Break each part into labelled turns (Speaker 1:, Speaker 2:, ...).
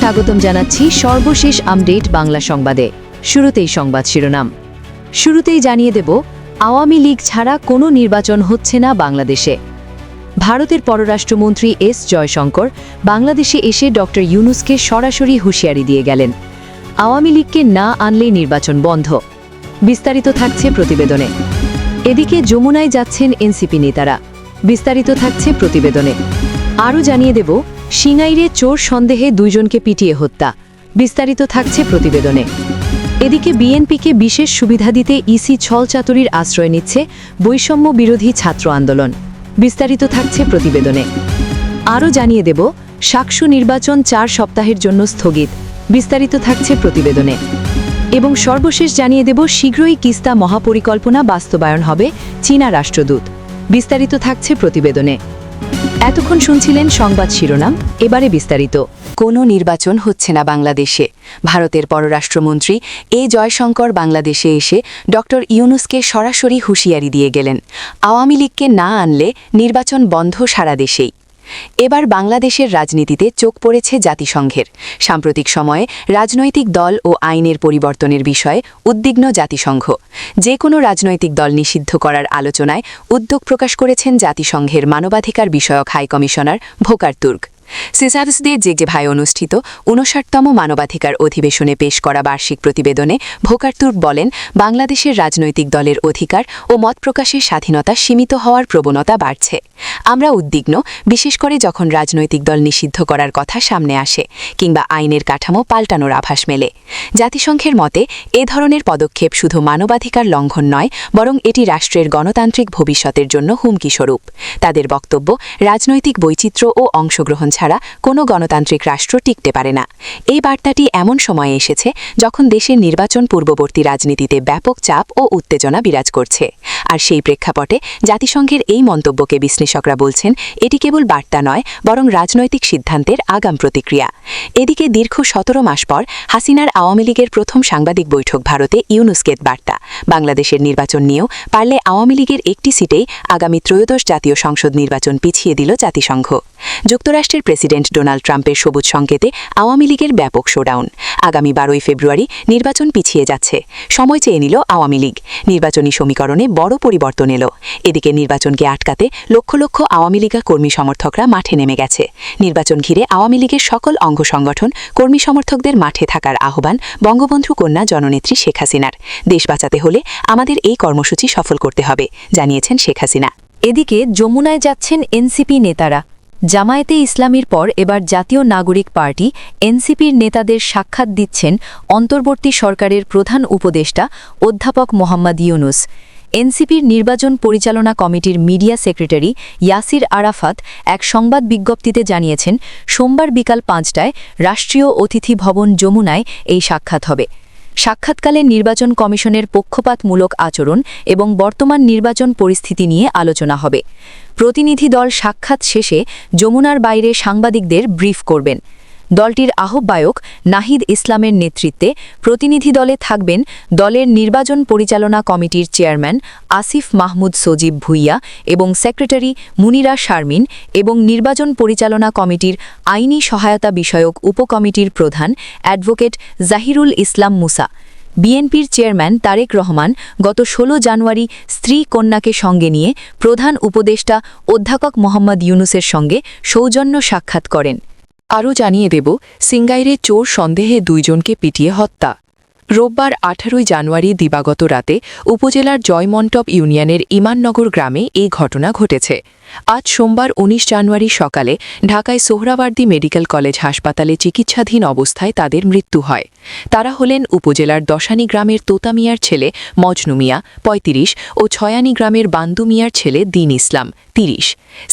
Speaker 1: স্বাগতম জানাচ্ছি সর্বশেষ আপডেট বাংলা সংবাদে। শুরুতেই সংবাদ শিরোনাম। শুরুতেই জানিয়ে দেব, আওয়ামী লীগ ছাড়া কোনো নির্বাচন হচ্ছে না বাংলাদেশে। ভারতের পররাষ্ট্রমন্ত্রী এস জয়শঙ্কর বাংলাদেশে এসে ডক্টর ইউনূসকে সরাসরি হুঁশিয়ারি দিয়ে গেলেন, আওয়ামী লীগকে না আনলেই নির্বাচন বন্ধ। বিস্তারিত থাকছে প্রতিবেদনে। এদিকে যমুনায় যাচ্ছেন এনসিপি নেতারা, বিস্তারিত থাকছে প্রতিবেদনে। আরও জানিয়ে দেব, সিঙ্গাইরে চোর সন্দেহে দুইজনকে পিটিয়ে হত্যা, বিস্তারিত থাকছে প্রতিবেদনে। এদিকে বিএনপিকে বিশেষ সুবিধা দিতে ইসি ছলচাতুরির আশ্রয় নিচ্ছে বৈষম্য বিরোধী ছাত্র আন্দোলন, বিস্তারিত থাকছে প্রতিবেদনে। আরও জানিয়ে দেব, সাকসু নির্বাচন 4 সপ্তাহের জন্য স্থগিত, বিস্তারিত থাকছে প্রতিবেদনে। এবং সর্বশেষ জানিয়ে দেব, শীঘ্রই কিস্তা মহাপরিকল্পনা বাস্তবায়ন হবে চীনা রাষ্ট্রদূত, বিস্তারিত থাকছে প্রতিবেদনে। এতক্ষণ শুনছিলেন সংবাদ শিরোনাম, এবারে বিস্তারিত। কোনো নির্বাচন হচ্ছে না বাংলাদেশে। ভারতের পররাষ্ট্রমন্ত্রী এ জয়শঙ্কর বাংলাদেশে এসে ডক্টর ইউনূসকে সরাসরি হুঁশিয়ারি দিয়ে গেলেন, আওয়ামী লীগকে না আনলে নির্বাচন বন্ধ সারা দেশেই। এবার বাংলাদেশের রাজনীতিতে চোখ পড়েছে জাতিসংঘের। সাম্প্রতিক সময়ে রাজনৈতিক দল ও আইনের পরিবর্তনের বিষয়ে উদ্বিগ্ন জাতিসংঘ। যে কোনো রাজনৈতিক দল নিষিদ্ধ করার আলোচনায় উদ্যোগ প্রকাশ করেছেন জাতিসংঘের মানবাধিকার বিষয়ক হাইকমিশনার ভোকার তুর্ক। সিজার্স দিয়ে জেগজেভায় অনুষ্ঠিত 59তম মানবাধিকার অধিবেশনে পেশ করা বার্ষিক প্রতিবেদনে ভোকার তুর্ক বলেন, বাংলাদেশের রাজনৈতিক দলের অধিকার ও মত প্রকাশের স্বাধীনতা সীমিত হওয়ার প্রবণতা বাড়ছে। আমরা উদ্বিগ্ন, বিশেষ করে যখন রাজনৈতিক দল নিষিদ্ধ করার কথা সামনে আসে কিংবা আইনের কাঠামো পাল্টানোর আভাস মেলে। জাতিসংঘের মতে এ ধরনের পদক্ষেপ শুধু মানবাধিকার লঙ্ঘন নয়, বরং এটি রাষ্ট্রের গণতান্ত্রিক ভবিষ্যতের জন্য হুমকিস্বরূপ। তাদের বক্তব্য, রাজনৈতিক বৈচিত্র্য ও অংশগ্রহণ ছাড়া কোনো গণতান্ত্রিক রাষ্ট্র টিকতে পারে না। এই বার্তাটি এমন সময়ে এসেছে যখন দেশের নির্বাচন পূর্ববর্তী রাজনীতিতে ব্যাপক চাপ ও উত্তেজনা বিরাজ করছে। আর সেই প্রেক্ষাপটে জাতিসংঘের এই মন্তব্যকে বিশ্লেষকরা বলছেন, এটি কেবল বার্তা নয়, বরং রাজনৈতিক সিদ্ধান্তের আগাম প্রতিক্রিয়া। এদিকে দীর্ঘ 17 মাস পর হাসিনার আওয়ামী লীগের প্রথম সাংবাদিক বৈঠক ভারতে ইউনূসকে বার্তা। বাংলাদেশের নির্বাচন নিয়েও পারলে আওয়ামী লীগের একটি সিটেই আগামী ত্রয়োদশ জাতীয় সংসদ নির্বাচন পিছিয়ে দিল জাতিসংঘ। যুক্তরাষ্ট্রের প্রেসিডেন্ট ডোনাল্ড ট্রাম্পের সবুজ সংকেতে আওয়ামী লীগের ব্যাপক শোডাউন। আগামী 12 ফেব্রুয়ারি নির্বাচন পিছিয়ে যাচ্ছে। সময় চেয়ে নিল আওয়ামী লীগ। নির্বাচনী সমীকরণে বড় পরিবর্তন এলো। এদিকে নির্বাচনকে আটকাতে লক্ষ লক্ষ আওয়ামী লীগ কর্মী সমর্থকরা মাঠে নেমে গেছে। নির্বাচন ঘিরে আওয়ামী লীগের সকল অঙ্গ সংগঠন কর্মী সমর্থকদের মাঠে থাকার আহ্বান বঙ্গবন্ধু কন্যা জননেত্রী শেখ হাসিনার। দেশ বাঁচাতে হলে আমাদের এই কর্মসূচি সফল করতে হবে, জানিয়েছেন শেখ হাসিনা। এদিকে যমুনায় যাচ্ছেন এনসিপি নেতারা। জামায়াতে ইসলামীর পর এবার জাতীয় নাগরিক পার্টি এনসিপির নেতাদের সাক্ষাৎ দিচ্ছেন অন্তর্বর্তী সরকারের প্রধান উপদেষ্টা অধ্যাপক মোহাম্মদ ইউনূস। এনসিপির নির্বাচন পরিচালনা কমিটির মিডিয়া সেক্রেটারি ইয়াসির আরাফাত এক সংবাদ বিজ্ঞপ্তিতে জানিয়েছেন, সোমবার বিকাল 5টায় রাষ্ট্রীয় অতিথি ভবন যমুনায় এই সাক্ষাৎ হবে। সাক্ষাৎকালে নির্বাচন কমিশনের পক্ষপাতমূলক আচরণ এবং বর্তমান নির্বাচন পরিস্থিতি নিয়ে আলোচনা হবে। প্রতিনিধি দল সাক্ষাৎ শেষে যমুনার বাইরে সাংবাদিকদের ব্রিফ করবেন। দলটির আহ্বায়ক নাহিদ ইসলামের নেতৃত্বে প্রতিনিধি দলে থাকবেন দলের নির্বাচন পরিচালনা কমিটির চেয়ারম্যান আসিফ মাহমুদ সজীব ভুইয়া এবং সেক্রেটারি মুনিরা শারমিন এবং নির্বাচন পরিচালনা কমিটির আইনি সহায়তা বিষয়ক উপকমিটির প্রধান অ্যাডভোকেট জাহিরুল ইসলাম মুসা। বিএনপির চেয়ারম্যান তারেক রহমান গত 16 জানুয়ারি স্ত্রী কন্যাকে সঙ্গে নিয়ে প্রধান উপদেষ্টা অধ্যাপক মোহাম্মদ ইউনূসের সঙ্গে সৌজন্য সাক্ষাৎ করেন। আরও জানিয়ে দেব, সিঙ্গাইরে চোর সন্দেহে দুইজনকে পিটিয়ে হত্যা। রোববার 18 জানুয়ারি দিবাগত রাতে উপজেলার জয়মন্টপ ইউনিয়নের ইমাননগর গ্রামে এই ঘটনা ঘটেছে। আজ সোমবার 19 জানুয়ারি সকালে ঢাকায় সোহরাওয়ার্দী মেডিকেল কলেজ হাসপাতালে চিকিৎসাধীন অবস্থায় তাদের মৃত্যু হয়। তারা হলেন উপজেলার দশানী গ্রামের তোতা মিয়ার ছেলে মজনু মিয়া 35 ও ছয়ানী গ্রামের বান্দু মিয়ার ছেলে দিন ইসলাম 30।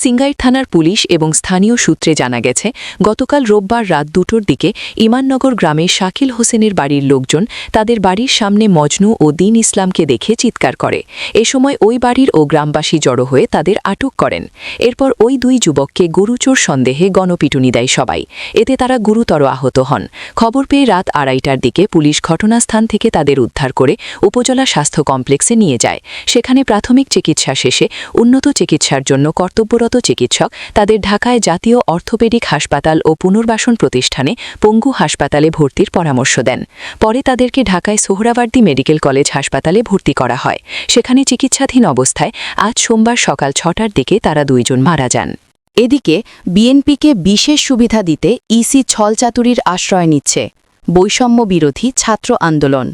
Speaker 1: সিঙ্গাইর থানার পুলিশ এবং স্থানীয় সূত্রে জানা গেছে, গতকাল রোববার রাত 2টোর দিকে ইমাননগর গ্রামে শাকিল হোসেনের বাড়ির লোকজন তাদের বাড়ির সামনে মজনু ও দিন ইসলামকে দেখে চিৎকার করে। এ সময় ওই বাড়ির ও গ্রামবাসী জড়ো হয়ে তাদের আটক করেন। এরপর ওই দুই যুবককে গুরুচোর সন্দেহে গণপিটুনি দেয় সবাই। এতে তারা গুরুতর আহত হন। খবর পেয়ে রাত 2:30টার দিকে পুলিশ ঘটনাস্থান থেকে তাদের উদ্ধার করে উপজেলা স্বাস্থ্য কমপ্লেক্সে নিয়ে যায়। সেখানে প্রাথমিক চিকিৎসা শেষে উন্নত চিকিৎসার জন্য কর্তব্যরত চিকিৎসক তাদের ঢাকায় জাতীয় অর্থোপেডিক হাসপাতাল ও পুনর্বাসন প্রতিষ্ঠানে পঙ্গু হাসপাতালে ভর্তির পরামর্শ দেন। পরে তাদেরকে ঢাকায় সোহরাওয়ার্দী মেডিকেল কলেজ হাসপাতালে ভর্তি করা হয়। সেখানে চিকিৎসাধীন অবস্থায় আজ সোমবার সকাল 6টার দিকে তারা দুইজন মারা যান। এদিকে বিএনপিকে বিশেষ সুবিধা দিতে ইসি ছলচাতুরির আশ্রয় নিচ্ছে বৈষম্য বিরোধী ছাত্র আন্দোলন।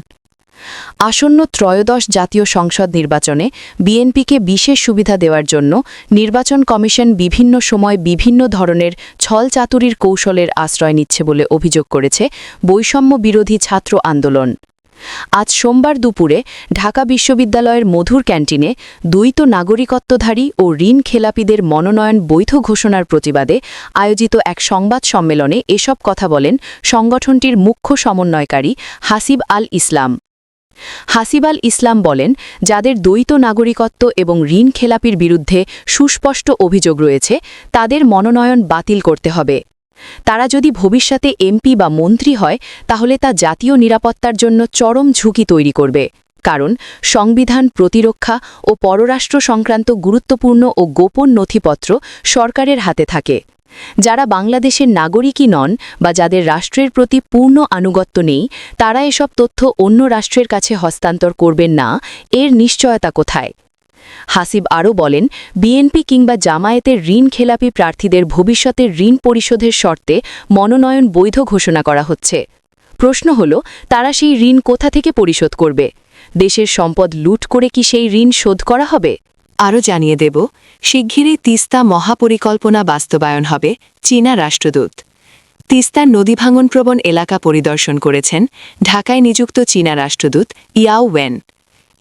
Speaker 1: আসন্ন ত্রয়োদশ জাতীয় সংসদ নির্বাচনে বিএনপিকে বিশেষ সুবিধা দেওয়ার জন্য নির্বাচন কমিশন বিভিন্ন সময় বিভিন্ন ধরনের ছলচাতুরির কৌশলের আশ্রয় নিচ্ছে বলে অভিযোগ করেছে বৈষম্য বিরোধী ছাত্র আন্দোলন। আজ সোমবার দুপুরে ঢাকা বিশ্ববিদ্যালয়ের মধুর ক্যান্টিনে দ্বৈত নাগরিকত্বধারী ও ঋণ খেলাপিদের মনোনয়ন বৈধ ঘোষণার প্রতিবাদে আয়োজিত এক সংবাদ সম্মেলনে এসব কথা বলেন সংগঠনটির মুখ্য সমন্বয়কারী হাসিব আল ইসলাম। হাসিব আল ইসলাম বলেন, যাদের দ্বৈত নাগরিকত্ব এবং ঋণ খেলাপির বিরুদ্ধে সুস্পষ্ট অভিযোগ রয়েছে তাদের মনোনয়ন বাতিল করতে হবে। তারা যদি ভবিষ্যতে এমপি বা মন্ত্রী হয় তাহলে তা জাতীয় নিরাপত্তার জন্য চরম ঝুঁকি তৈরি করবে, কারণ সংবিধান, প্রতিরক্ষা ও পররাষ্ট্র সংক্রান্ত গুরুত্বপূর্ণ ও গোপন নথিপত্র সরকারের হাতে থাকে। যারা বাংলাদেশের নাগরিকই নন বা যাদের রাষ্ট্রের প্রতি পূর্ণ আনুগত্য নেই তারা এসব তথ্য অন্য রাষ্ট্রের কাছে হস্তান্তর করবেন না, এর নিশ্চয়তা কোথায়? হাসিব আরও বলেন, বিএনপি কিংবা জামায়াতের ঋণ খেলাপি প্রার্থীদের ভবিষ্যতের ঋণ পরিশোধের শর্তে মনোনয়ন বৈধ ঘোষণা করা হচ্ছে। প্রশ্ন হল, তারা সেই ঋণ কোথা থেকে পরিশোধ করবে? দেশের সম্পদ লুট করে কি সেই ঋণ শোধ করা হবে? আরও জানিয়ে দেব, শিগগিরই তিস্তা মহাপরিকল্পনা বাস্তবায়ন হবে, চীনা রাষ্ট্রদূত। তিস্তার নদীভাঙনপ্রবণ এলাকা পরিদর্শন করেছেন ঢাকায় নিযুক্ত চীনা রাষ্ট্রদূত ইয়াও ওয়েন।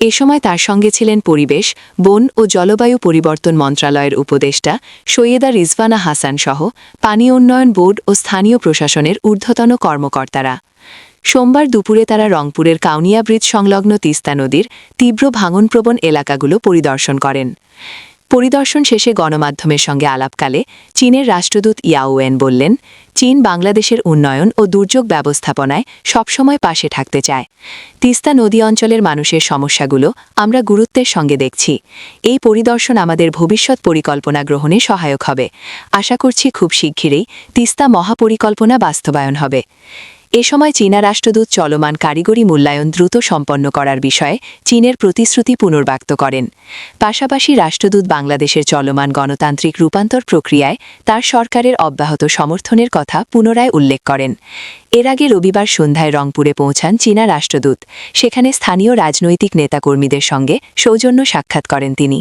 Speaker 1: এ সময় তার সঙ্গে ছিলেন পরিবেশ, বন ও জলবায়ু পরিবর্তন মন্ত্রণালয়ের উপদেষ্টা সৈয়দা রিজভানা হাসান সহ পানি উন্নয়ন বোর্ড ও স্থানীয় প্রশাসনের ঊর্ধ্বতন কর্মকর্তারা। সোমবার দুপুরে তারা রংপুরের কাউনিয়া ব্রিজ সংলগ্ন তিস্তা নদীর তীব্র ভাঙনপ্রবণ এলাকাগুলো পরিদর্শন করেন। পরিদর্শন শেষে গণমাধ্যমের সঙ্গে আলাপকালে চীনের রাষ্ট্রদূত ইয়াওয়েন বললেন, চীন বাংলাদেশের উন্নয়ন ও দুর্যোগ ব্যবস্থাপনায় সবসময় পাশে থাকতে চায়। তিস্তা নদী অঞ্চলের মানুষের সমস্যাগুলো আমরা গুরুত্বের সঙ্গে দেখছি। এই পরিদর্শন আমাদের ভবিষ্যৎ পরিকল্পনা গ্রহণে সহায়ক হবে। আশা করছি খুব শিগগিরই তিস্তা মহাপরিকল্পনা বাস্তবায়ন হবে। এ সময় চীনা রাষ্ট্রদূত চলমান কারিগরি মূল্যায়ন দ্রুত সম্পন্ন করার বিষয়ে চীনের প্রতিশ্রুতি পুনর্ব্যক্ত করেন। পাশাপাশি রাষ্ট্রদূত বাংলাদেশের চলমান গণতান্ত্রিক রূপান্তর প্রক্রিয়ায় তার সরকারের অব্যাহত সমর্থনের কথা পুনরায় উল্লেখ করেন। এর আগে রবিবার সন্ধ্যায় রংপুরে পৌঁছান চীনা রাষ্ট্রদূত। সেখানে স্থানীয় রাজনৈতিক নেতাকর্মীদের সঙ্গে সৌজন্য সাক্ষাৎ করেন তিনি।